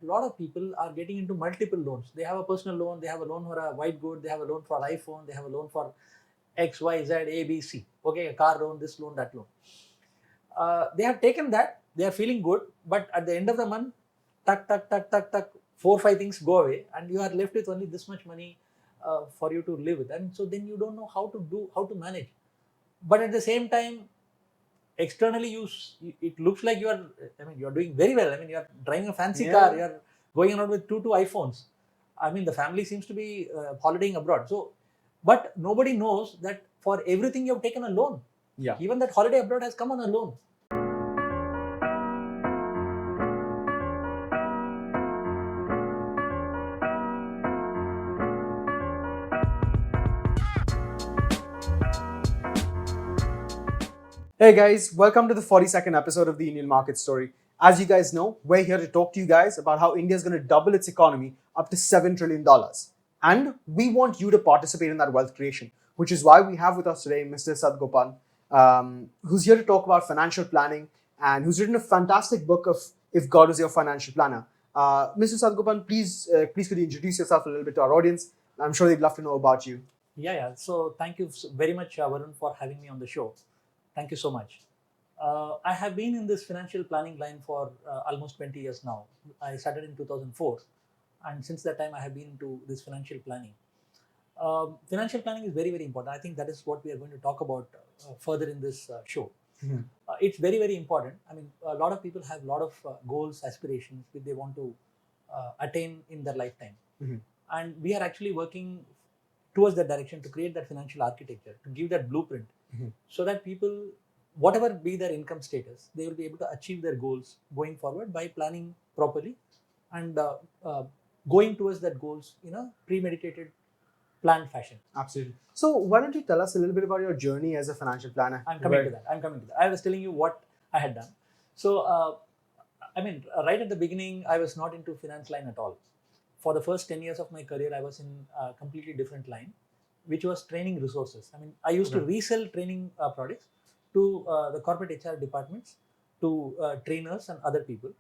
a lot of people are getting into multiple loans. They have a personal loan, they have a loan for a white good, they have a loan for iPhone, they have a loan for X, Y, Z, A, B, C. Okay, a car loan, this loan, that loan. They have taken that, they are feeling good, but at the end of the month, tuck, tuck, tuck, tuck, tuck, 4 or 5 things go away, and you are left with only this much money for you to live with. And so then you don't know how to manage. But at the same time, externally it looks like you're doing very well. I mean, you're driving a fancy car, you're going around with two iPhones. I mean, the family seems to be holidaying abroad. So, but nobody knows that for everything you've taken a loan. Yeah. Even that holiday abroad has come on a loan. Hey guys, welcome to the 42nd episode of the Indian Market Story. As you guys know, we're here to talk to you guys about how India is going to double its economy up to $7 trillion. And we want you to participate in that wealth creation, which is why we have with us today Mr. Sadagopan, who's here to talk about financial planning and who's written a fantastic book of If God Is Your Financial Planner. Mr. Sadagopan, please could you introduce yourself a little bit to our audience? I'm sure they'd love to know about you. Yeah. So thank you very much, Varun, for having me on the show. Thank you so much. I have been in this financial planning line for almost 20 years now. I started in 2004, and since that time, I have been into this financial planning. Financial planning is very, very important. I think that is what we are going to talk about further in this show. Mhm. It's very, very important. I mean, a lot of people have a lot of goals, aspirations which they want to attain in their lifetime. Mhm. And we are actually working towards that direction to create that financial architecture, to give that blueprint, Mhm. so that people, whatever be their income status, they will be able to achieve their goals going forward by planning properly and going towards that goals in a premeditated, planned fashion. Absolutely. So why don't you tell us a little bit about your journey as a financial planner? I'm coming to that. I was telling you what I had done. So, right at the beginning, I was not into finance line at all. For the first 10 years of my career, I was in a completely different line, which was training resources. I mean, I used to resell training products to the corporate HR departments, to trainers and other people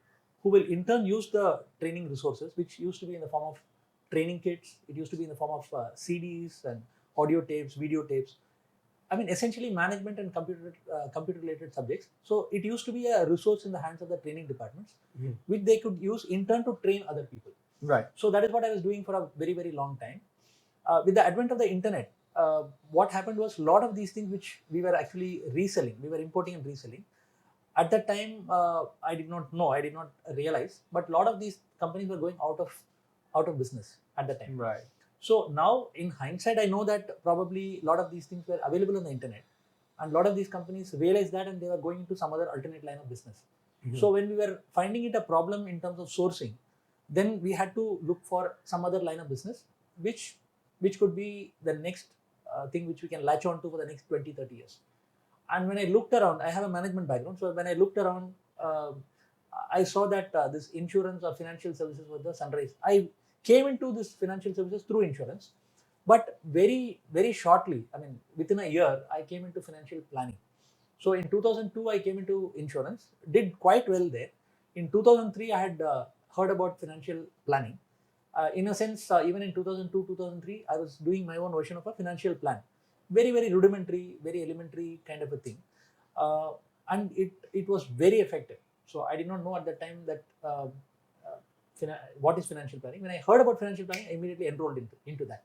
who will in turn use the training resources, which used to be in the form of training kits. It used to be in the form of CDs and audio tapes, video tapes. I mean, essentially management and computer related subjects. So it used to be a resource in the hands of the training departments, which they could use in turn to train other people. Right. So that is what I was doing for a very, very long time. With the advent of the internet, what happened was a lot of these things which we were actually reselling, we were importing and reselling. At that time, I did not know, I did not realize, but a lot of these companies were going out of business at that time. Right. So now, in hindsight, I know that probably a lot of these things were available on the internet, and a lot of these companies realized that, and they were going into some other alternate line of business. Mhm. So when we were finding it a problem in terms of sourcing, then we had to look for some other line of business, which could be the next thing which we can latch on to for the next 20, 30 years. And when I looked around, I have a management background. So when I looked around, I saw that this insurance or financial services was the sunrise. I came into this financial services through insurance, but very, very shortly, I mean, within a year, I came into financial planning. So in 2002, I came into insurance, did quite well there. In 2003, I had heard about financial planning. In a sense, even in 2002, 2003, I was doing my own version of a financial plan. Very, very rudimentary, very elementary kind of a thing. And it was very effective. So I did not know at that time that what is financial planning. When I heard about financial planning, I immediately enrolled into that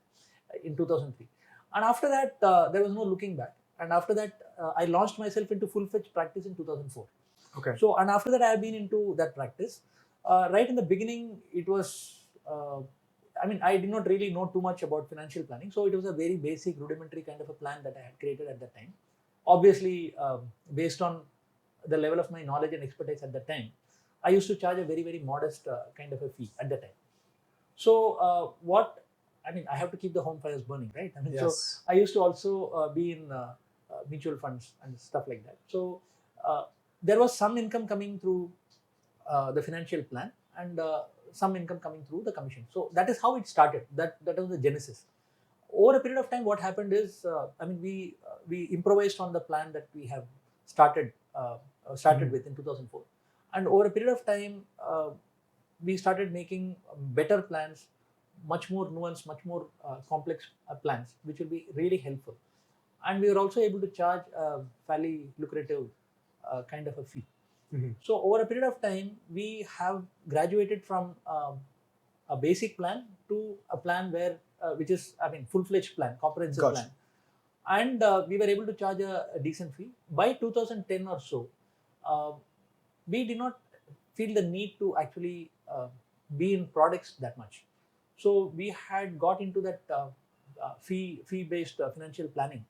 in 2003. And after that, there was no looking back. And after that, I launched myself into full-fledged practice in 2004. Okay. So, and after that, I have been into that practice. Right in the beginning, it was, I did not really know too much about financial planning. So, it was a very basic, rudimentary kind of a plan that I had created at that time. Obviously, based on the level of my knowledge and expertise at that time, I used to charge a very, very modest kind of a fee at that time. So, I have to keep the home fires burning, right? I mean, Yes. So I used to also be in mutual funds and stuff like that. So there was some income coming through the financial plan and some income coming through the commission. So that is how it started. That was the genesis. Over a period of time, what happened is, we improvised on the plan that we have started with in 2004, and over a period of time, we started making better plans, much more nuanced, much more complex plans, which will be really helpful. And we were also able to charge a fairly lucrative kind of a fee. Mm-hmm. So over a period of time, we have graduated from a basic plan to a plan where, which is, full-fledged plan, comprehensive Gotcha. plan. And we were able to charge a decent fee. By 2010 or so, we did not feel the need to actually be in products that much. So we had got into that fee-based financial planning,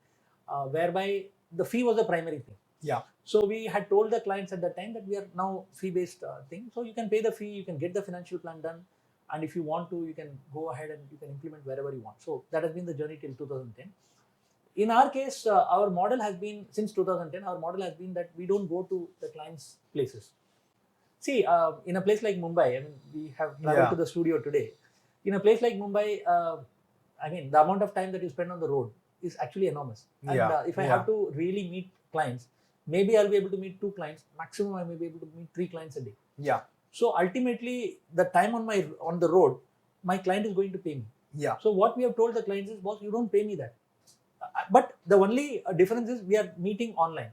whereby the fee was the primary thing. Yeah. So we had told the clients at that time that we are now fee-based thing. So you can pay the fee, you can get the financial plan done, and if you want to, you can go ahead and you can implement wherever you want. So that has been the journey till 2010. In our case, our model has been, since 2010, our model has been that we don't go to the client's places. See, in a place like Mumbai, we have traveled to the studio today. In a place like Mumbai, the amount of time that you spend on the road is actually enormous. And if I have to really meet clients, maybe I'll be able to meet 2 clients. Maximum, I may be able to meet 3 clients a day. Yeah. So ultimately, the time on the road, my client is going to pay me. Yeah. So what we have told the clients is, boss, you don't pay me that. But the only difference is we are meeting online.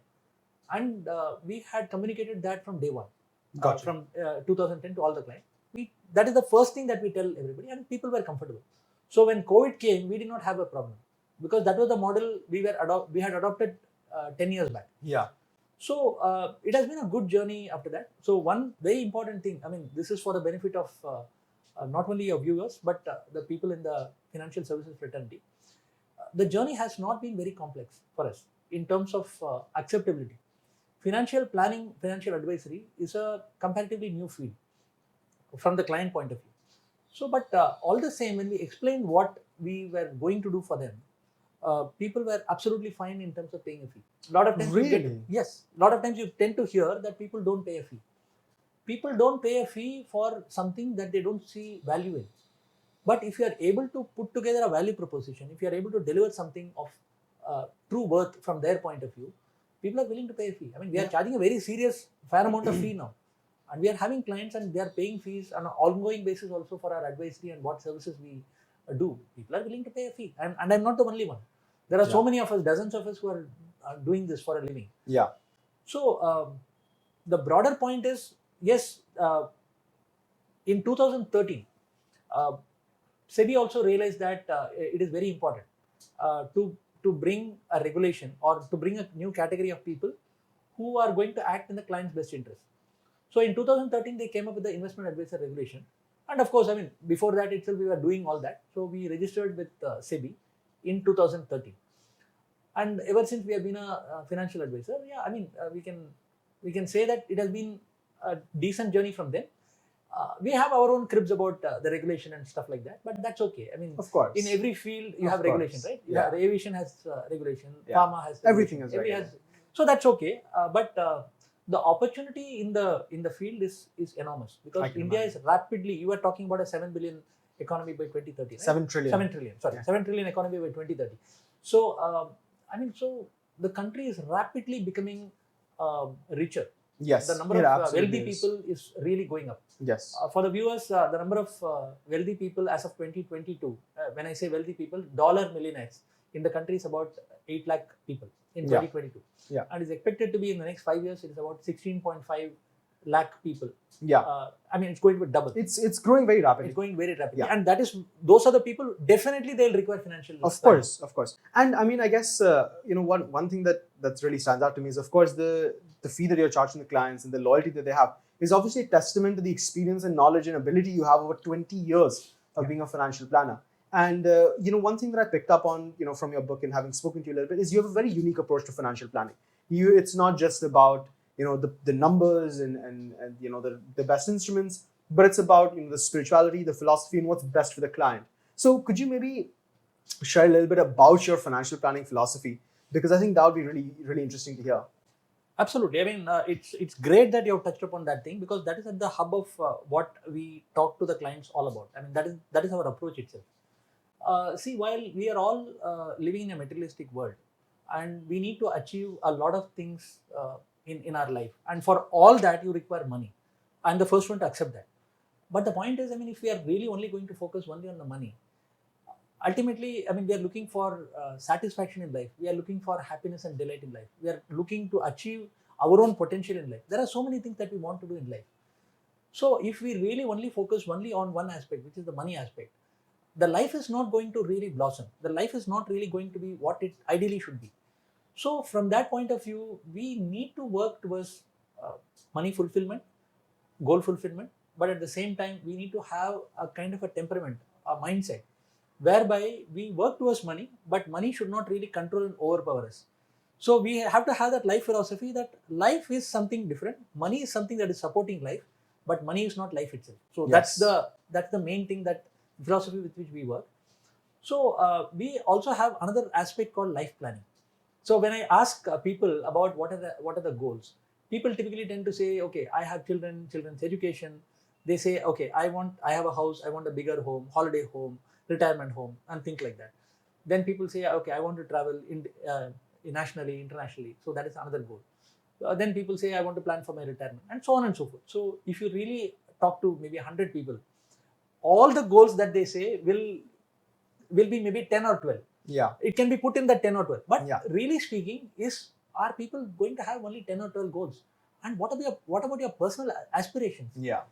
And we had communicated that from day one. Gotcha. From 2010 to all the clients. That is the first thing that we tell everybody, and people were comfortable. So when COVID came, we did not have a problem, because that was the model we had adopted 10 years back. Yeah. So it has been a good journey after that. So one very important thing, this is for the benefit of not only your viewers, but the people in the financial services fraternity. The journey has not been very complex for us in terms of acceptability. Financial planning, financial advisory is a comparatively new field from the client point of view. So, but all the same, when we explained what we were going to do for them, people were absolutely fine in terms of paying a fee. A lot of times, really? Yes. A lot of times you tend to hear that people don't pay a fee. People don't pay a fee for something that they don't see value in. But if you are able to put together a value proposition, if you are able to deliver something of true worth from their point of view, people are willing to pay a fee. We are charging a very serious, fair amount of fee now. And we are having clients and they are paying fees on an ongoing basis also for our advisory and what services we do. People are willing to pay a fee. And I'm not the only one. There are so many of us, dozens of us who are doing this for a living. Yeah. So the broader point is, yes, in 2013, SEBI also realized that it is very important to bring a regulation or to bring a new category of people who are going to act in the client's best interest. So in 2013, they came up with the investment advisor regulation. And of course, before that itself, we were doing all that. So we registered with SEBI in 2013. And ever since we have been a financial advisor, we can say that it has been a decent journey from there. We have our own cribs about the regulation and stuff like that, but that's okay. Of course, in every field you have regulation, right? Aviation has regulation, pharma has everything has regulation. So that's okay. But the opportunity in the field is enormous, because India is rapidly. You are talking about a 7 billion economy by 2030. Right? 7 trillion. 7 trillion. Sorry, 7 trillion economy by 2030. So so the country is rapidly becoming richer. Yes, the number of wealthy people is really going up. Yes. For the viewers, the number of wealthy people as of 2022, when I say wealthy people, dollar millionaires in the country is about 8 lakh people in 2022. Yeah. And is expected to be in the next 5 years, it is about 16.5 lakh people. Yeah. It's going to double. It's growing very rapidly. It's going very rapidly. Yeah. And those are the people, definitely they'll require financial planning. Of course. And I guess, one thing that's really stands out to me is, of course, the fee that you're charging the clients and the loyalty that they have is obviously a testament to the experience and knowledge and ability you have over 20 years of being a financial planner. And, one thing that I picked up on, from your book and having spoken to you a little bit is you have a very unique approach to financial planning. It's not just about, the numbers and the best instruments, but it's about, the spirituality, the philosophy, and what's best for the client. So could you maybe share a little bit about your financial planning philosophy? Because I think that would be really, really interesting to hear. Absolutely. It's great that you have touched upon that thing, because that is at the hub of what we talk to the clients all about. That is our approach itself. See, while we are all living in a materialistic world, and we need to achieve a lot of things in our life, and for all that you require money. I'm the first one to accept that. But the point is, I mean, if we are really only going to focus only on the money, ultimately, I mean, we are looking for satisfaction in life. We are looking for happiness and delight in life. We are looking to achieve our own potential in life. There are so many things that we want to do in life. So if we really only focus only on one aspect, which is the money aspect, the life is not going to really blossom. The life is not really going to be what it ideally should be. So from that point of view, we need to work towards money fulfillment, goal fulfillment, but at the same time, we need to have a kind of a temperament, a mindset, whereby we work towards money, but money should not really control and overpower us. So we have to have that life philosophy that life is something different. Money is something that is supporting life, but money is not life itself. So Yes. that's the main thing, that philosophy with which we work. So we also have another aspect called life planning. So when I ask people about what are the goals, people typically tend to say, okay, I have children's education. They say, okay, I have a house, I want a bigger home, holiday home, retirement home, and things like that. Then people say, okay, I want to travel nationally, internationally. So that is another goal. Then people say, I want to plan for my retirement, and so on and so forth. So if you really talk to maybe 100 people, all the goals that they say will be maybe 10 or 12. Yeah. It can be put in the 10 or 12. But Yeah. really speaking, are people going to have only 10 or 12 goals? And what about your personal aspirations? Yeah.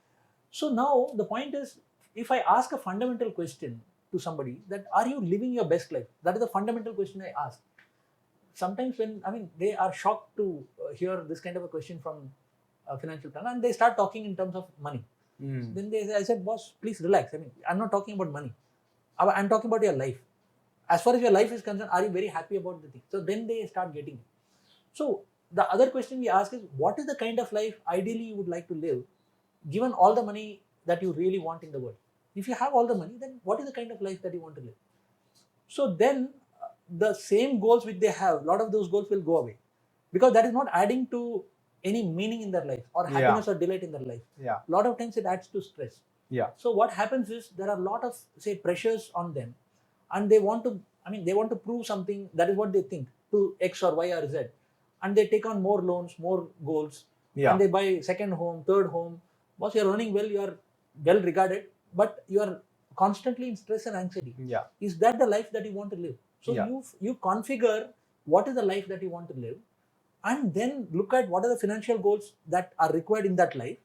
So now the point is, if I ask a fundamental question to somebody, that are you living your best life? That is the fundamental question I ask. Sometimes they are shocked to hear this kind of a question from a financial planner, and they start talking in terms of money. Then I said, boss, please relax. I mean, I'm not talking about money. I'm talking about your life. As far as your life is concerned, are you very happy about the thing? So then they start getting it. So the other question we ask is, what is the kind of life ideally you would like to live, given all the money that you really want in the world? If you have all the money, then what is the kind of life that you want to live? So then the same goals which they have, a lot of those goals will go away, because that is not adding to any meaning in their life or happiness or delight in their life. Yeah. A lot of times it adds to stress. Yeah. So what happens is, there are a lot of, say, pressures on them, and they want to prove something. That is what they think, to X or Y or Z, and they take on more loans, more goals, Yeah. and they buy second home, third home. Boss, you're earning well, you are well regarded, but you are constantly in stress and anxiety. Yeah. Is that the life that you want to live? So Yeah. you configure what is the life that you want to live, and then look at what are the financial goals that are required in that life,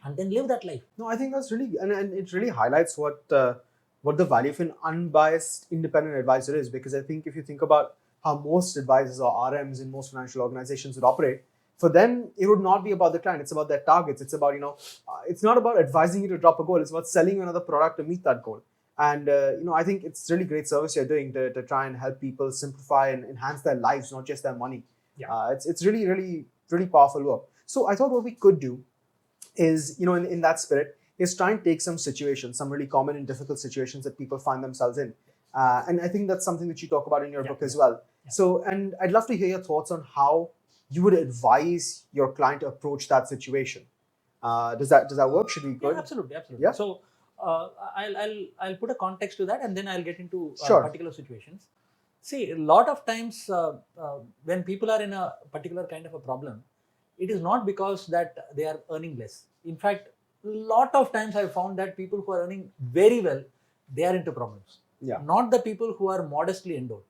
and then live that life. No, I think that's really, and it really highlights what the value of an unbiased independent advisor is. Because I think if you think about how most advisors or RMs in most financial organizations would operate, for them it would not be about the client. It's about their targets. It's about it's not about advising you to drop a goal. It's about selling you another product to meet that goal. And I think it's really great service you're doing to try and help people simplify and enhance their lives, not just their money. Yeah. It's really, really, really powerful work. So I thought what we could do is, in that spirit, is try and take some situations, some really common and difficult situations that people find themselves in. And I think that's something that you talk about in your book as well. Yeah. So, and I'd love to hear your thoughts on how you would advise your client to approach that situation. Does that work? Should we go? Yeah, absolutely. Yeah. So I'll put a context to that, and then I'll get into Sure. particular situations. See, a lot of times when people are in a particular kind of a problem, it is not because that they are earning less. In fact, a lot of times I've found that people who are earning very well, they are into problems. Yeah. Not the people who are modestly endowed.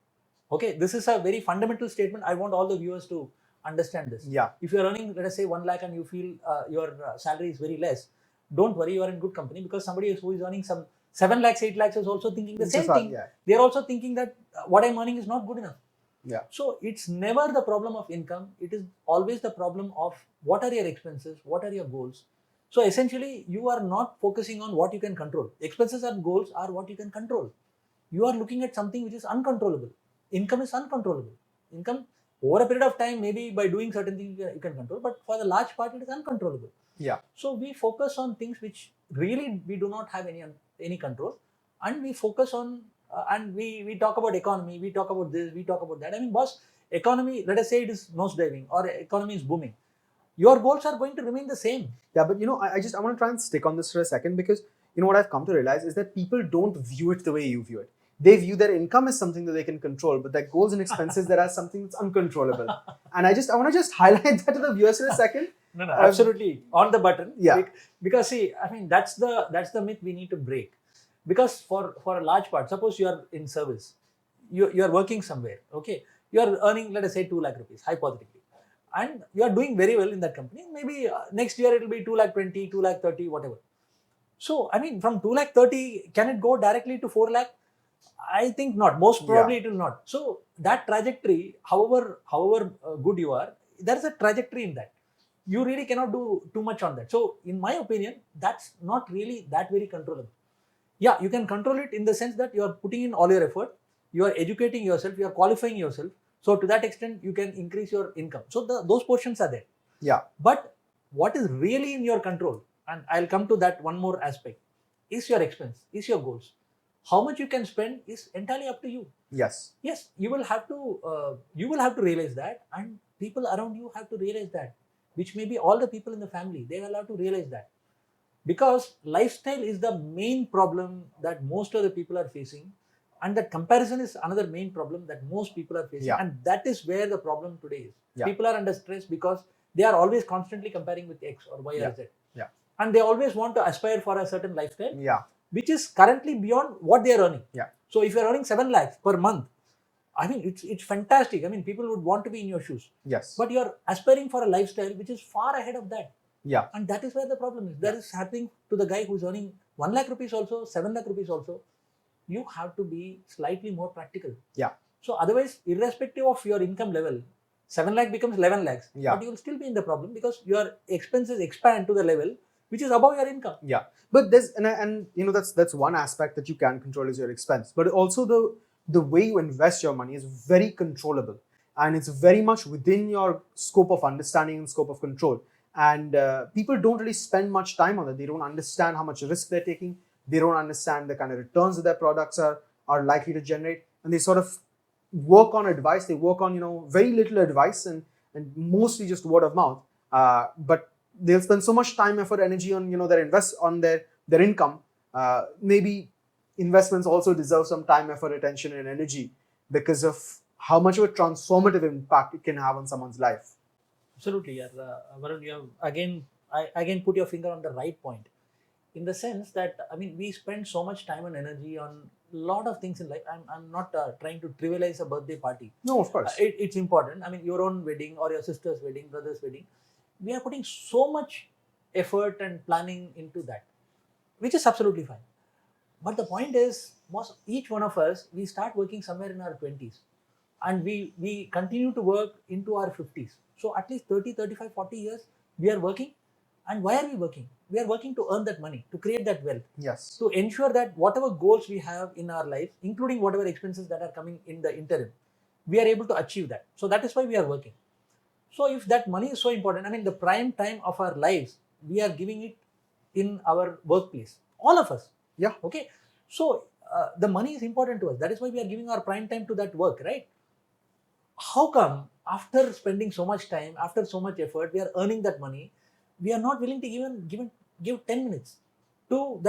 Okay, this is a very fundamental statement. I want all the viewers to understand this. Yeah. If you're earning, let us say, 1 lakh and you feel your salary is very less, don't worry, you are in good company, because somebody who is earning some 7 lakhs, 8 lakhs is also thinking the same thing. Yeah. They're also thinking that what I'm earning is not good enough. Yeah. So it's never the problem of income. It is always the problem of what are your expenses, what are your goals. So essentially, you are not focusing on what you can control. Expenses and goals are what you can control. You are looking at something which is uncontrollable. Income is uncontrollable. Income, over a period of time, maybe by doing certain things you can control, but for the large part, it is uncontrollable. Yeah. So we focus on things which really we do not have any control, and we focus on and we talk about economy, we talk about this, we talk about that. I mean, boss, economy, let us say it is nosediving or economy is booming. Your goals are going to remain the same. Yeah, but I want to try and stick on this for a second, because what I've come to realize is that people don't view it the way you view it. they view their income as something that they can control, but their goals and expenses that are something that's uncontrollable. And I want to just highlight that to the viewers for a second. No, absolutely on the button. Yeah. Because see, I mean, that's the myth we need to break. Because for a large part, suppose you are in service, you are working somewhere, okay, you are earning, let us say, 2 lakh rupees, hypothetically, and you are doing very well in that company. Maybe next year it will be 2 lakh 20, 2 lakh 30, whatever. So, I mean, from 2 lakh 30, can it go directly to 4 lakh? I think not. Most probably it will not. So that trajectory, however good you are, there is a trajectory in that. You really cannot do too much on that. So in my opinion, that's not really that very controllable. Yeah, you can control it in the sense that you are putting in all your effort, you are educating yourself, you are qualifying yourself. So to that extent, you can increase your income. So those portions are there. Yeah. But what is really in your control, and I'll come to that one more aspect, is your expense, is your goals. How much you can spend is entirely up to you. Yes. Yes, you will have to realize that, and people around you have to realize that, which may be all the people in the family. They will have to realize that, because lifestyle is the main problem that most of the people are facing, and that comparison is another main problem that most people are facing, and that is where the problem today is. People are under stress because they are always constantly comparing with X or Y or Z, and they always want to aspire for a certain lifestyle, which is currently beyond what they are earning. So if you are earning 7 lakhs per month, I mean, it's fantastic. I mean, people would want to be in your shoes. Yes. But you are aspiring for a lifestyle which is far ahead of that. Yeah. And that is where the problem is. That is happening to the guy who's earning 1 lakh rupees also, 7 lakh rupees also. You have to be slightly more practical. Yeah. So otherwise, irrespective of your income level, 7 lakh becomes 11 lakhs. Yeah. But you will still be in the problem because your expenses expand to the level which is above your income. Yeah. But there's, and you know, that's one aspect that you can control is your expense. But also the way you invest your money is very controllable. And it's very much within your scope of understanding and scope of control. And people don't really spend much time on it. They don't understand how much risk they're taking. They don't understand the kind of returns that their products are likely to generate. And they sort of work on advice. They work on, you know, very little advice and mostly just word of mouth. But they'll spend so much time, effort, energy on, you know, their income. Maybe investments also deserve some time, effort, attention, and energy because of how much of a transformative impact it can have on someone's life. Absolutely, yeah. Varun, you have again put your finger on the right point, in the sense that, I mean, we spend so much time and energy on a lot of things in life. I'm not trying to trivialize a birthday party. No, of course. It's important. I mean, your own wedding or your sister's wedding, brother's wedding, we are putting so much effort and planning into that, which is absolutely fine. But the point is, each one of us, we start working somewhere in our 20s and we continue to work into our 50s. So at least 30, 35, 40 years, we are working. And why are we working? We are working to earn that money, to create that wealth. Yes. To ensure that whatever goals we have in our life, including whatever expenses that are coming in the interim, we are able to achieve that. So that is why we are working. So if that money is so important, I mean, the prime time of our lives, we are giving it in our workplace. All of us. Yeah. Okay. So the money is important to us. That is why we are giving our prime time to that work, right? How come after spending so much time, after so much effort, we are earning that money, we are not willing to give 10 minutes to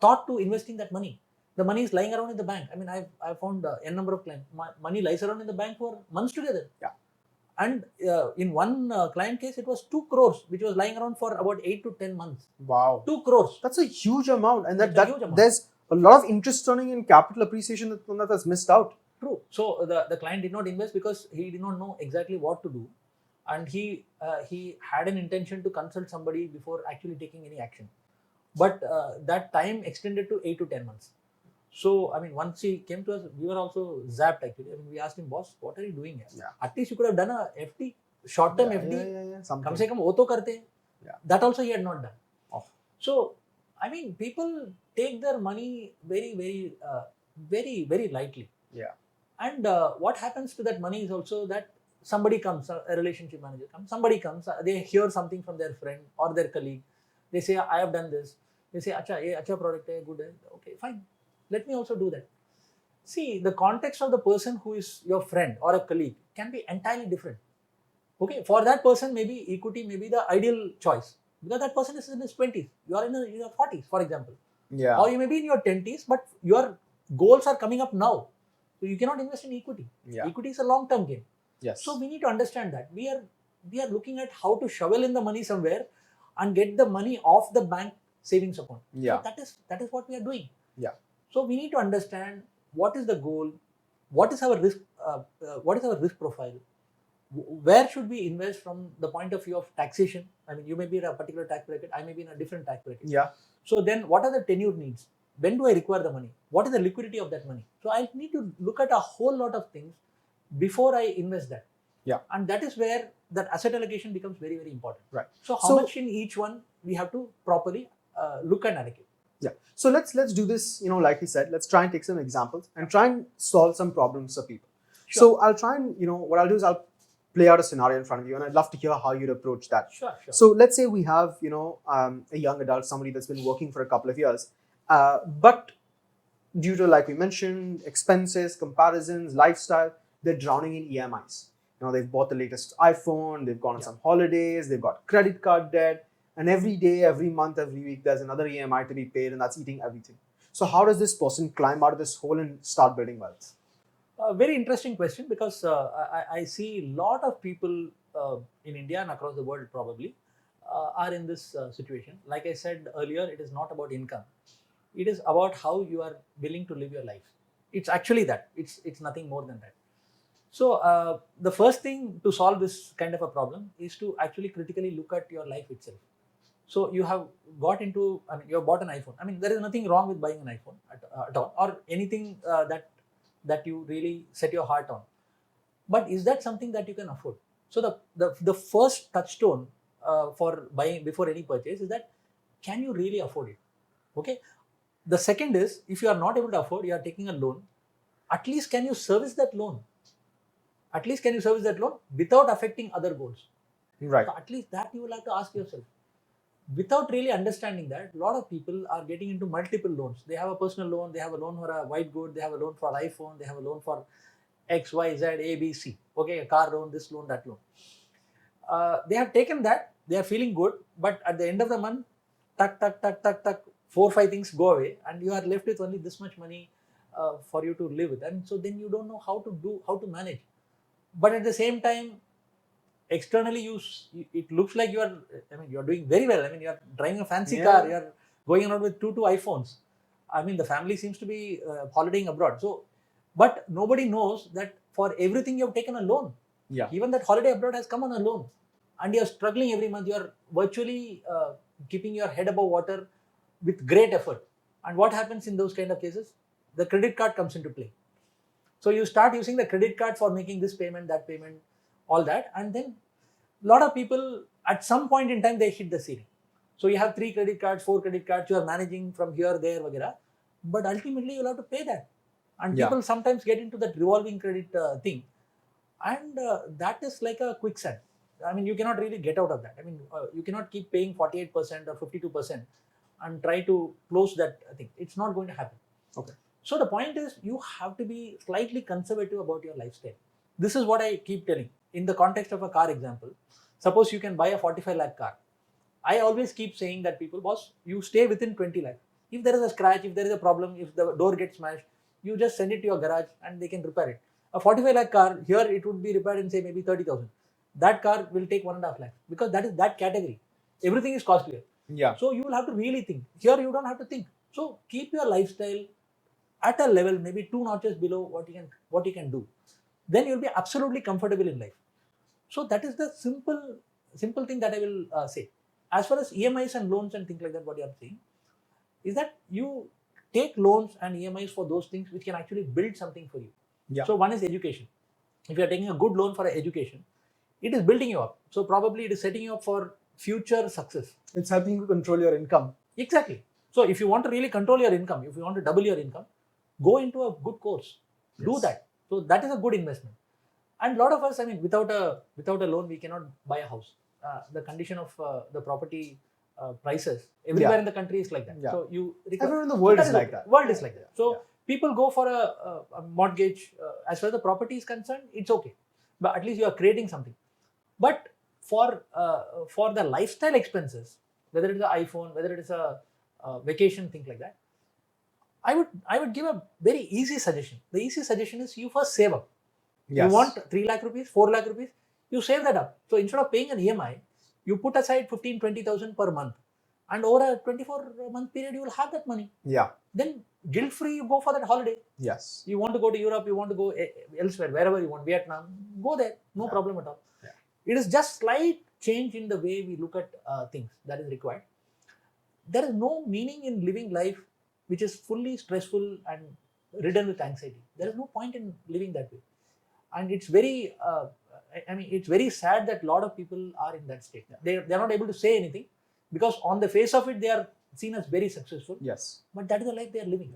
thought to investing that money? The money is lying around in the bank. I mean, I've found n number of clients. Money lies around in the bank for months together. Yeah. And in one client case, it was 2 crores, which was lying around for about 8 to 10 months. Wow. 2 crores. That's a huge amount. And Huge amount. There's a lot of interest earning and capital appreciation that's missed out. True. So the client did not invest because he did not know exactly what to do. And he had an intention to consult somebody before actually taking any action. But that time extended to 8 to 10 months. So, I mean, once he came to us, we were also zapped actually. I mean, we asked him, boss, what are you doing here? Yeah. At least you could have done a FD, short-term FD. Yeah. Kam se kam wo to karte hain. Yeah. That also he had not done. Oh. So, I mean, people take their money very, very lightly. Yeah. And what happens to that money is also that somebody comes, a relationship manager comes, somebody comes, they hear something from their friend or their colleague. They say, I have done this. They say, acha product hai, good hai. Okay, fine. Let me also do that. See, the context of the person who is your friend or a colleague can be entirely different. Okay, for that person, maybe equity may be the ideal choice because that person is in his 20s. You are in your 40s, for example. Yeah. Or you may be in your 20s, but your goals are coming up now. So you cannot invest in equity. Yeah. Equity is a long-term game. Yes. So we need to understand that we are looking at how to shovel in the money somewhere and get the money off the bank savings account. Yeah. So that is what we are doing. Yeah. So we need to understand what is the goal, what is our risk profile, where should we invest from the point of view of taxation. I mean, you may be in a particular tax bracket, I may be in a different tax bracket. Yeah. So then what are the tenure needs? When do I require the money? What is the liquidity of that money? So I need to look at a whole lot of things before I invest that. Yeah. And that is where that asset allocation becomes very, very important. Right. So how much in each one we have to properly look and allocate. Yeah. So let's do this, like you said, let's try and take some examples and try and solve some problems for people. Sure. So I'll try and, what I'll do is I'll play out a scenario in front of you, and I'd love to hear how you'd approach that. Sure. So let's say we have, a young adult, somebody that's been working for a couple of years, but due to, like we mentioned, expenses, comparisons, lifestyle, they're drowning in EMIs. They've bought the latest iPhone, they've gone on some holidays, they've got credit card debt, and every day, every month, every week, there's another EMI to be paid, and that's eating everything. So how does this person climb out of this hole and start building wealth? Very interesting question, because I see a lot of people in India and across the world probably are in this situation. Like I said earlier, it is not about income. It is about how you are willing to live your life. It's actually that. It's nothing more than that. So the first thing to solve this kind of a problem is to actually critically look at your life itself. So you have got into, you have bought an iPhone. There is nothing wrong with buying an iPhone at all, or anything that you really set your heart on. But is that something that you can afford? So the first touchstone for buying before any purchase is that, can you really afford it? Okay. The second is, if you are not able to afford, you are taking a loan, at least can you service that loan? At least can you service that loan without affecting other goals? Right. So at least that you will have to ask yourself. Without really understanding that, a lot of people are getting into multiple loans. They have a personal loan, they have a loan for a white good, they have a loan for iPhone, they have a loan for X, Y, Z, A, B, C. Okay, a car loan, this loan, that loan. They have taken that, they are feeling good, but at the end of the month, tuck, 4 or 5 things go away, and you are left with only this much money for you to live with. And so then you don't know how to manage. But at the same time, externally it looks like you are doing very well. You are driving a fancy car, you are going around with two iPhones. The family seems to be holidaying abroad. So, but nobody knows that for everything you have taken a loan. Yeah. Even that holiday abroad has come on a loan, and you are struggling every month. You are virtually keeping your head above water with great effort. And what happens in those kind of cases? The credit card comes into play. So you start using the credit card for making this payment, that payment, all that, and then a lot of people at some point in time they hit the ceiling. So you have 3 credit cards, 4 credit cards, you are managing from here, there, vagera, but ultimately you will have to pay that. And people sometimes get into that revolving credit thing, and that is like a quicksand. You cannot really get out of that. You cannot keep paying 48% or 52% and try to close that thing. It's not going to happen. Okay. So the point is, you have to be slightly conservative about your lifestyle. This is what I keep telling. In the context of a car example, suppose you can buy a 45 lakh car. I always keep saying that people, boss, you stay within 20 lakh. If there is a scratch, if there is a problem, if the door gets smashed, you just send it to your garage and they can repair it. A 45 lakh car, here it would be repaired in say maybe 30,000. That car will take 1.5 lakh, because that is that category. Everything is costlier. Yeah. So you will have to really think. Here you don't have to think. So keep your lifestyle at a level maybe 2 notches below what you can do. Then you'll be absolutely comfortable in life. So that is the simple thing that I will say. As far as EMIs and loans and things like that, what you are saying is that you take loans and EMIs for those things which can actually build something for you. Yeah. So one is education. If you are taking a good loan for education, it is building you up. So probably it is setting you up for future success. It's helping you control your income. Exactly. So if you want to really control your income, if you want to double your income, go into a good course. Do that. So that is a good investment. And a lot of us, without a loan, we cannot buy a house. The condition of the property prices everywhere in the country is like that. Yeah. So everywhere in the world is like that. World is like that. So people go for a mortgage. As far as the property is concerned, it's okay, but at least you are creating something. But for the lifestyle expenses, whether it is an iPhone, whether it is a vacation, thing like that, I would give a very easy suggestion. The easy suggestion is you first save up. Yes. You want 3 lakh rupees, 4 lakh rupees, you save that up. So instead of paying an EMI, you put aside 15-20,000 per month, and over a 24-month period, you will have that money. Yeah. Then guilt free, you go for that holiday. Yes. You want to go to Europe, you want to go elsewhere, wherever you want, Vietnam, go there, no problem at all. Yeah. It is just slight change in the way we look at things that is required. There is no meaning in living life which is fully stressful and ridden with anxiety. There is no point in living that way. And it's very, it's very sad that a lot of people are in that state. They're not able to say anything because on the face of it, they are seen as very successful. Yes. But that is the life they are living.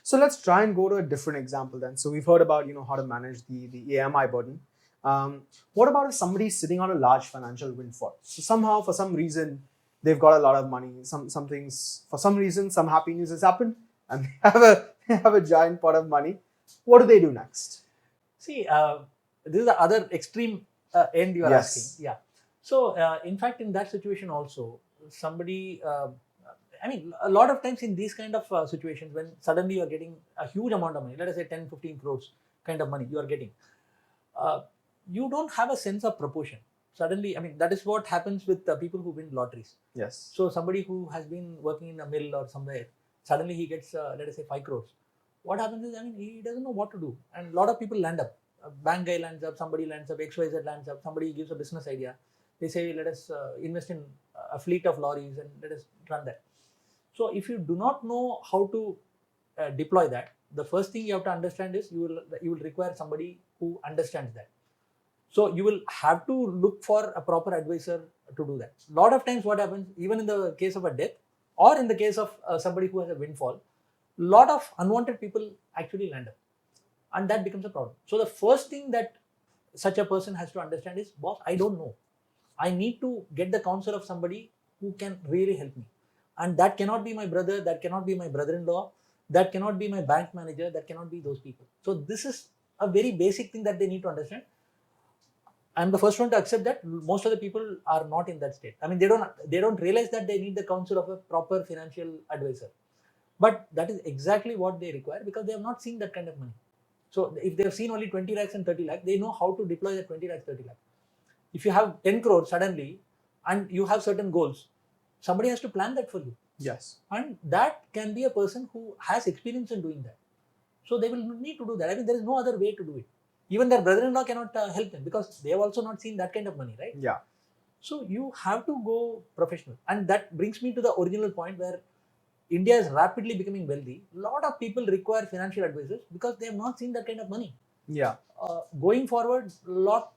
So let's try and go to a different example then. So we've heard about, how to manage the EMI burden. What about if somebody is sitting on a large financial windfall? So somehow, for some reason, they've got a lot of money. Some things, for some reason, some happy news has happened, and they have a giant pot of money. What do they do next? See, this is the other extreme end you are asking. Yeah. So, in fact, in that situation also, somebody, a lot of times in these kind of situations, when suddenly you are getting a huge amount of money, let us say 10-15 crores kind of money you are getting, you don't have a sense of proportion. Suddenly, that is what happens with people who win lotteries. Yes. So, somebody who has been working in a mill or somewhere, suddenly he gets, let us say, 5 crores. What happens is, he doesn't know what to do. And a lot of people land up. A bank guy lands up, somebody lands up, XYZ lands up, somebody gives a business idea. They say, let us invest in a fleet of lorries and let us run that. So if you do not know how to deploy that, the first thing you have to understand is you will require somebody who understands that. So you will have to look for a proper advisor to do that. A lot of times what happens, even in the case of a death or in the case of somebody who has a windfall, a lot of unwanted people actually land up. And that becomes a problem. So the first thing that such a person has to understand is, boss, I don't know. I need to get the counsel of somebody who can really help me. And that cannot be my brother, that cannot be my brother-in-law, that cannot be my bank manager, that cannot be those people. So this is a very basic thing that they need to understand. I'm the first one to accept that most of the people are not in that state. They don't realize that they need the counsel of a proper financial advisor. But that is exactly what they require because they have not seen that kind of money. So if they have seen only 20 lakhs and 30 lakhs, they know how to deploy the 20 lakhs, 30 lakhs. If you have 10 crores suddenly and you have certain goals, somebody has to plan that for you. Yes. And that can be a person who has experience in doing that. So they will need to do that. There is no other way to do it. Even their brother-in-law cannot help them because they have also not seen that kind of money, right? Yeah. So you have to go professional. And that brings me to the original point where India is rapidly becoming wealthy. A lot of people require financial advisors because they have not seen that kind of money. Yeah. Going forward, lot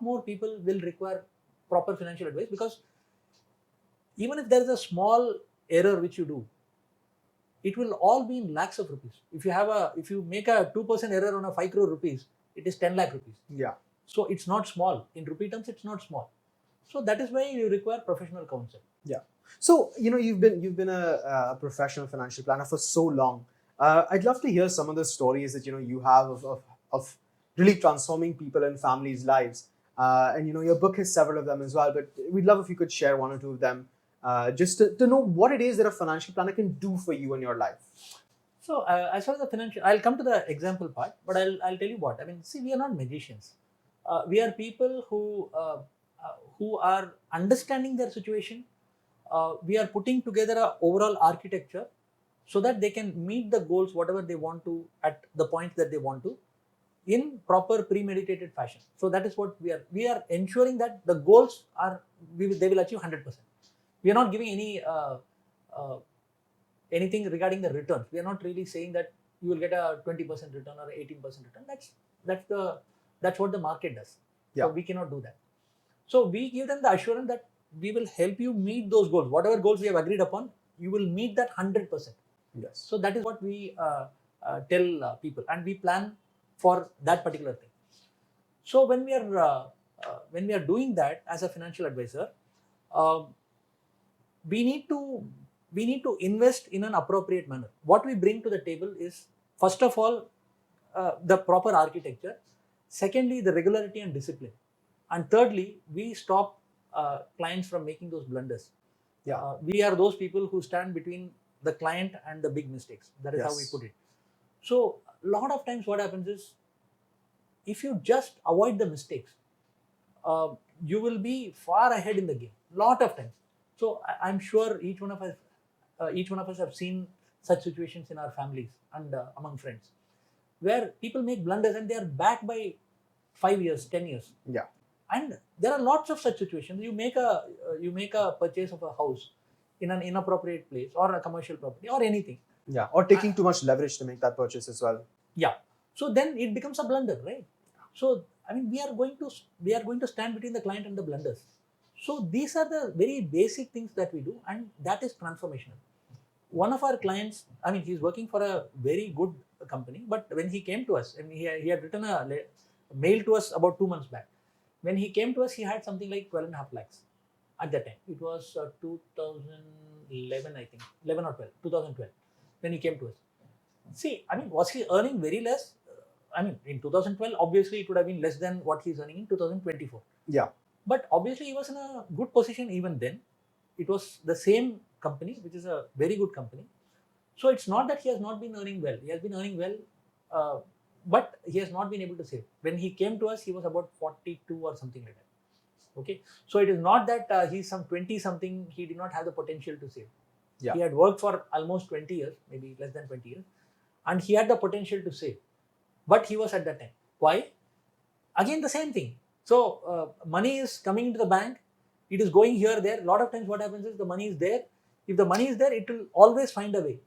more people will require proper financial advice because even if there is a small error which you do, it will all be in lakhs of rupees. If you make a 2% error on a 5 crore rupees, it is 10 lakh rupees. Yeah. So it's not small. In rupee terms, it's not small. So that is why you require professional counsel. Yeah. So you've been a professional financial planner for so long. I'd love to hear some of the stories that you have of really transforming people and families' lives. And your book has several of them as well. But we'd love if you could share one or two of them, just to know what it is that a financial planner can do for you in your life. So as far as the financial, I'll come to the example part, but I'll tell you what. See, we are not magicians. We are people who are understanding their situation. We are putting together an overall architecture so that they can meet the goals, whatever they want to, at the point that they want to, in proper premeditated fashion. So that is what we are. We are ensuring that the goals they will achieve 100%. We are not giving anything regarding the returns. We are not really saying that you will get a 20% return or 18% return. That's what the market does. Yeah. So we cannot do that. So we give them the assurance that we will help you meet those goals. Whatever goals we have agreed upon, you will meet that 100%. Yes. So that is what we tell people, and we plan for that particular thing. So when we are doing that as a financial advisor, we need to invest in an appropriate manner. What we bring to the table is, first of all, the proper architecture. Secondly, the regularity and discipline. And thirdly, we stop clients from making those blunders. Yeah. We are those people who stand between the client and the big mistakes. That is how we Yes. put it. So a lot of times what happens is, if you just avoid the mistakes, you will be far ahead in the game. Lot of times. So I'm sure each one of us have seen such situations in our families and among friends, where people make blunders and they are back by 5 years, 10 years. Yeah. And there are lots of such situations. You make a purchase of a house in an inappropriate place or a commercial property or anything. Yeah. Or taking too much leverage to make that purchase as well. Yeah. So then it becomes a blunder, right? So I mean, we are going to stand between the client and the blunders. So these are the very basic things that we do, and that is transformational. One of our clients, I mean, he's working for a very good company, but when he came to us, and he had written a mail to us about 2 months back. When he came to us, he had something like 12.5 lakhs at that time. It was 2011, I think, 11 or 12, 2012, when he came to us. See, I mean, was he earning very less? I mean, in 2012, obviously it would have been less than what he's earning in 2024. Yeah. But obviously he was in a good position even then. It was the same company, which is a very good company. So it's not that he has not been earning well. He has been earning well, but he has not been able to save. When he came to us, he was about 42 or something like that. Okay. So it is not that he's some 20 something, he did not have the potential to save. Yeah. He had worked for almost 20 years, maybe less than 20 years, and he had the potential to save. But he was at that time. Why? Again, the same thing. So money is coming into the bank. It is going here, there. A lot of times what happens is the money is there. If the money is there, it will always find a way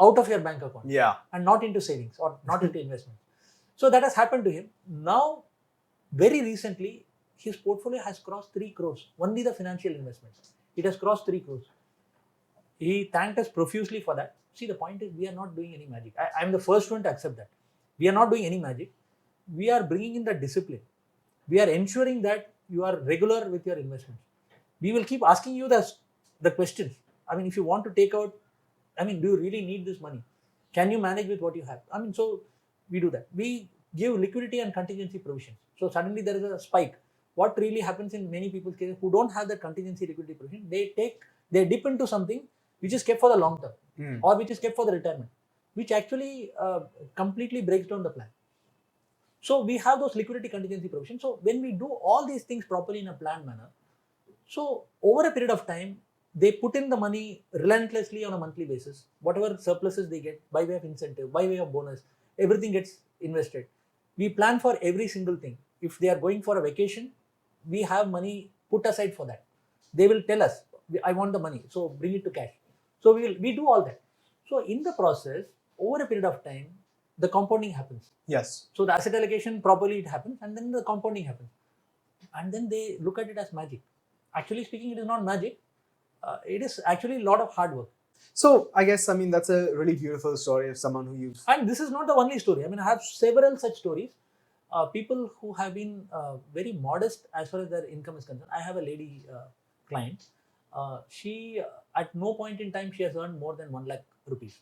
out of your bank account. Yeah. And not into savings or not into investment. So that has happened to him. Now, very recently, his portfolio has crossed 3 crores. Only the financial investments. It has crossed 3 crores. He thanked us profusely for that. See, the point is, we are not doing any magic. I'm the first one to accept that. We are not doing any magic. We are bringing in the discipline. We are ensuring that you are regular with your investments. We will keep asking you the questions. I mean, if you want to take out, I mean, do you really need this money? Can you manage with what you have? I mean, so we do that. We give liquidity and contingency provisions. So suddenly there is a spike. What really happens in many people's cases who don't have the contingency liquidity provision, they dip into something which is kept for the long term or which is kept for the retirement, which actually completely breaks down the plan. So we have those liquidity contingency provisions. So when we do all these things properly in a planned manner, so over a period of time, they put in the money relentlessly on a monthly basis. Whatever surpluses they get by way of incentive, by way of bonus, everything gets invested. We plan for every single thing. If they are going for a vacation, we have money put aside for that. They will tell us, I want the money, so bring it to cash. So we do all that. So in the process, over a period of time, the compounding happens. Yes. So the asset allocation properly it happens, and then the compounding happens. And then they look at it as magic. Actually speaking, it is not magic. It is actually a lot of hard work. So I guess, I mean, that's a really beautiful story of someone who you've... And this is not the only story. I mean, I have several such stories. People who have been very modest as far as their income is concerned. I have a lady client. She, at no point in time, she has earned more than 1 lakh rupees.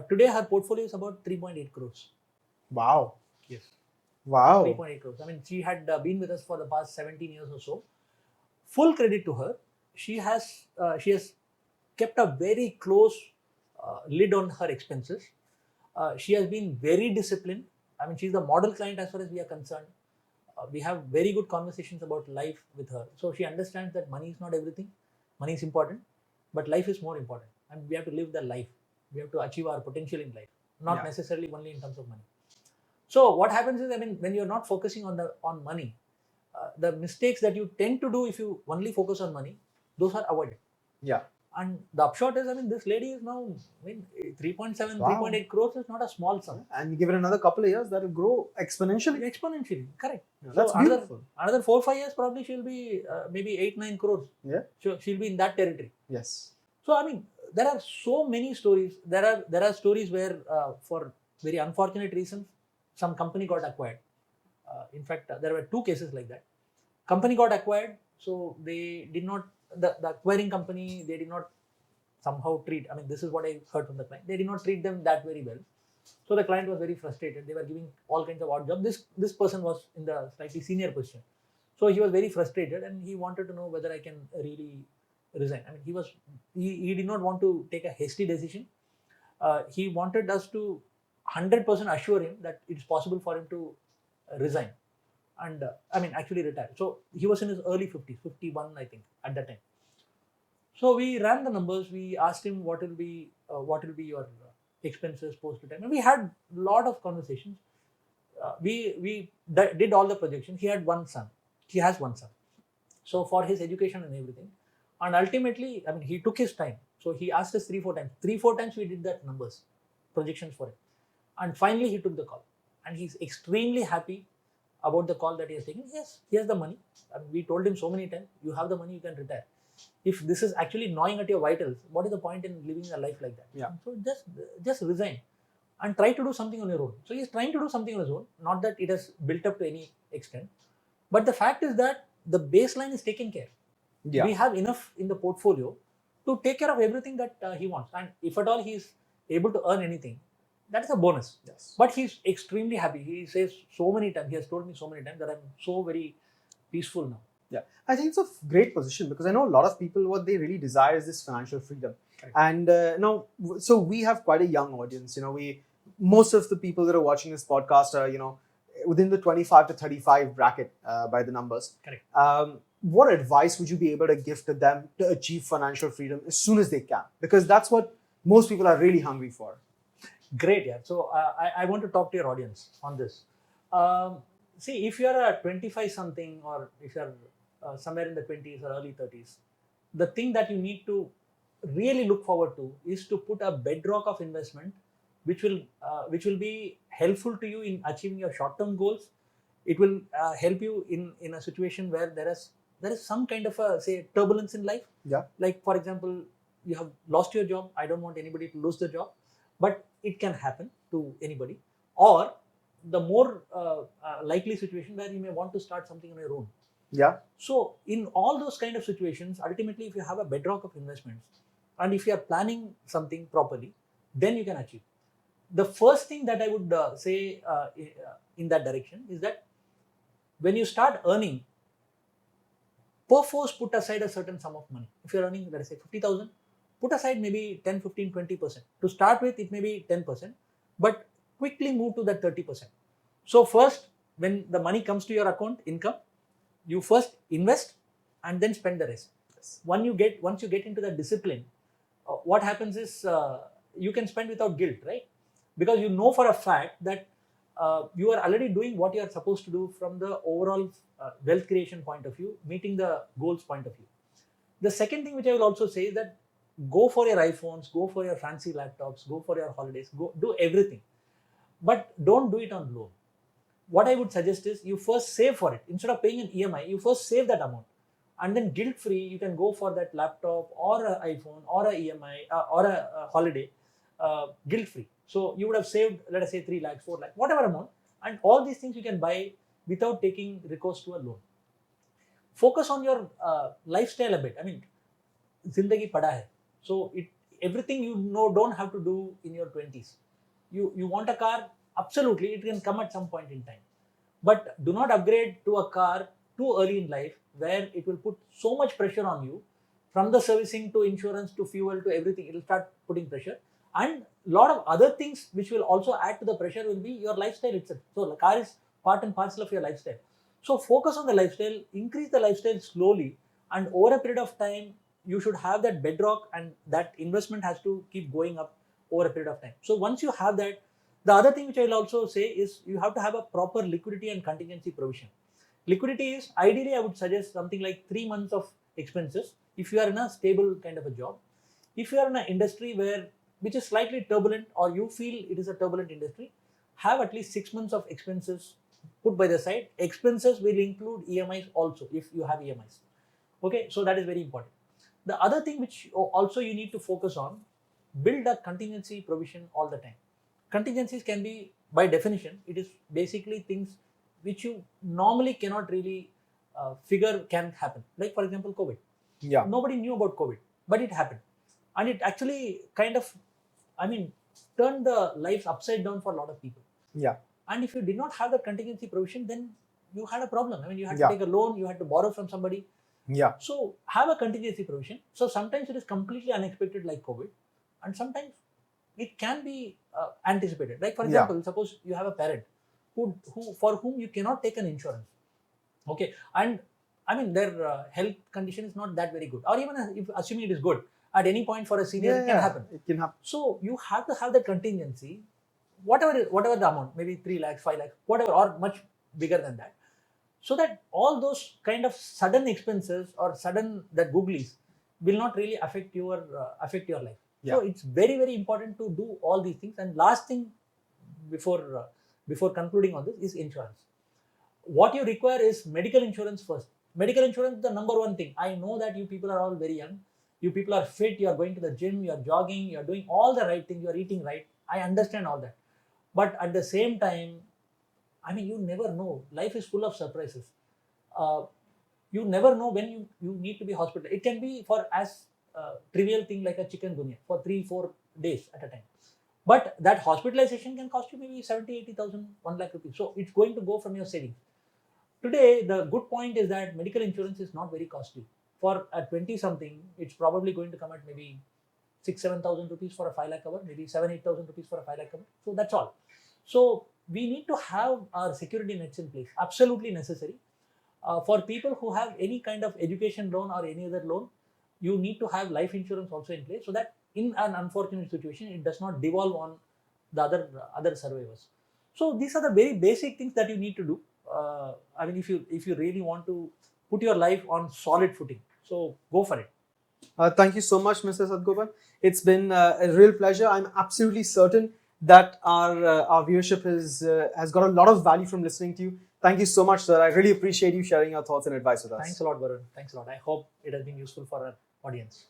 Today, her portfolio is about 3.8 crores. Wow. Yes. Wow. 3.8 crores. I mean, she had been with us for the past 17 years or so. Full credit to her. She has kept a very close lid on her expenses. She has been very disciplined. I mean, she's the model client as far as we are concerned. We have very good conversations about life with her. So she understands that money is not everything. Money is important, but life is more important. And we have to live the life. We have to achieve our potential in life, not necessarily only in terms of money. So what happens is, I mean, when you're not focusing on money, the mistakes that you tend to do if you only focus on money, those are avoided. Yeah. And the upshot is, I mean, this lady is now, I mean, 3.7, Wow. 3.8 crores is not a small sum. And you give it another couple of years, that will grow exponentially. Exponentially, correct. Yeah, that's so beautiful. Another 4-5 years, probably she'll be maybe 8-9 crores. Yeah. She'll be in that territory. Yes. So, I mean, there are so many stories. There are stories where, for very unfortunate reasons, some company got acquired. In fact, there were 2 cases like that. Company got acquired, so they did not, the acquiring company, they did not somehow treat, I mean, this is what I heard from the client, they did not treat them that very well. So the client was very frustrated. They were giving all kinds of odd jobs. This person was in the slightly senior position. So he was very frustrated and he wanted to know whether I can really resign. I mean, he did not want to take a hasty decision. He wanted us to 100% assure him that it's possible for him to resign and actually retire. So he was in his early 50s, 51 I think at that time. So we ran the numbers. We asked him what will be your expenses post retirement. We had a lot of conversations. We did all the projections. He had one son. He has one son. So for his education and everything, and ultimately, I mean, he took his time. So he asked us 3-4 times. 3-4 times we did that numbers, projections for him, and finally he took the call, and he's extremely happy about the call that he has taken. Yes, he has the money. And we told him so many times, you have the money, you can retire. If this is actually gnawing at your vitals, what is the point in living a life like that? Yeah. So just resign and try to do something on your own. So he's trying to do something on his own. Not that it has built up to any extent, but the fact is that the baseline is taken care. Yeah. We have enough in the portfolio to take care of everything that he wants. And if at all he is able to earn anything, that is a bonus. Yes. But he's extremely happy. He says so many times, he has told me so many times that I'm so very peaceful now. Yeah, I think it's a great position because I know a lot of people, what they really desire is this financial freedom. Correct. And now, so we have quite a young audience. You know, most of the people that are watching this podcast are, you know, within the 25 to 35 bracket by the numbers. Correct. What advice would you be able to give to them to achieve financial freedom as soon as they can? Because that's what most people are really hungry for. Great, yeah. So I want to talk to your audience on this. See, if you're a 25 something or if you're somewhere in the 20s or early 30s, the thing that you need to really look forward to is to put a bedrock of investment which will be helpful to you in achieving your short-term goals. It will help you in a situation where there is some kind of a, say, turbulence in life. Yeah. Like, for example, you have lost your job. I don't want anybody to lose the job, but it can happen to anybody. Or the more likely situation where you may want to start something on your own. Yeah. So in all those kind of situations, ultimately, if you have a bedrock of investments and if you are planning something properly, then you can achieve. The first thing that I would say in that direction is that when you start earning, perforce put aside a certain sum of money. If you're earning, let us say 50,000, put aside maybe 10, 15, 20%. To start with, it may be 10%, but quickly move to that 30%. So first, when the money comes to your account, income, you first invest and then spend the rest. Yes. Once you get into that discipline, what happens is you can spend without guilt, right? Because you know for a fact that you are already doing what you are supposed to do from the overall wealth creation point of view, meeting the goals point of view. The second thing which I will also say is that go for your iPhones, go for your fancy laptops, go for your holidays, go do everything. But don't do it on loan. What I would suggest is you first save for it. Instead of paying an EMI, you first save that amount. And then guilt-free, you can go for that laptop or an iPhone or an EMI or a holiday guilt-free. So you would have saved, let us say 3 lakhs, 4 lakhs, whatever amount. And all these things you can buy without taking recourse to a loan. Focus on your lifestyle a bit. I mean, zindagi pada hai. So everything you know don't have to do in your 20s. You want a car, absolutely, it can come at some point in time. But do not upgrade to a car too early in life where it will put so much pressure on you, from the servicing to insurance to fuel to everything. It will start putting pressure. And a lot of other things which will also add to the pressure will be your lifestyle itself. So the car is part and parcel of your lifestyle. So focus on the lifestyle, increase the lifestyle slowly, and over a period of time, you should have that bedrock, and that investment has to keep going up over a period of time. So once you have that, the other thing which I will also say is you have to have a proper liquidity and contingency provision. Liquidity is, ideally, I would suggest something like 3 months of expenses if you are in a stable kind of a job. If you are in an industry which is slightly turbulent, or you feel it is a turbulent industry, have at least 6 months of expenses put by the side. Expenses will include EMIs also if you have EMIs. Okay, so that is very important. The other thing which also you need to focus on, build a contingency provision all the time. Contingencies can be, by definition, it is basically things which you normally cannot really figure can happen. Like, for example, COVID. Yeah. Nobody knew about COVID, but it happened. And it actually kind of, turned the lives upside down for a lot of people. Yeah. And if you did not have the contingency provision, then you had a problem. You had to take a loan, you had to borrow from somebody. Yeah. So have a contingency provision. So sometimes it is completely unexpected like COVID, and sometimes it can be anticipated. Like for Yeah. example, suppose you have a parent who for whom you cannot take an insurance. Okay, and I mean their health condition is not that very good, or even if assuming it is good, at any point for a senior it can happen. It can happen. So you have to have the contingency, whatever the amount, maybe 3 lakhs, 5 lakhs, whatever, or much bigger than that, so that all those kind of sudden expenses or sudden that googlies will not really affect your life. Yeah. So it's very, very important to do all these things. And last thing before concluding on this is insurance. What you require is medical insurance first. Medical insurance is the number one thing. I know that you people are all very young. You people are fit. You are going to the gym. You are jogging. You are doing all the right things. You are eating right. I understand all that. But at the same time, I mean, you never know. Life is full of surprises. You never know when you need to be hospitalized. It can be for as trivial thing like a chikungunya for 3-4 days at a time. But that hospitalization can cost you maybe 70,000-80,000, 1 lakh rupees. So it's going to go from your savings. Today, the good point is that medical insurance is not very costly. For a 20 something, it's probably going to come at maybe 6,000-7,000 rupees for a 5 lakh cover, maybe 7,000-8,000 rupees for a 5 lakh cover. So that's all. So we need to have our security nets in place, absolutely necessary. For people who have any kind of education loan or any other loan, you need to have life insurance also in place, so that in an unfortunate situation, it does not devolve on the other survivors. So these are the very basic things that you need to do. I mean, if you really want to put your life on solid footing, so go for it. Thank you so much, Mr. Sadagopan. It's been a real pleasure. I'm absolutely certain that our viewership has got a lot of value from listening to you. Thank you so much, sir. I really appreciate you sharing your thoughts and advice with us. Thanks a lot, Varun. Thanks a lot. I hope it has been useful for our audience.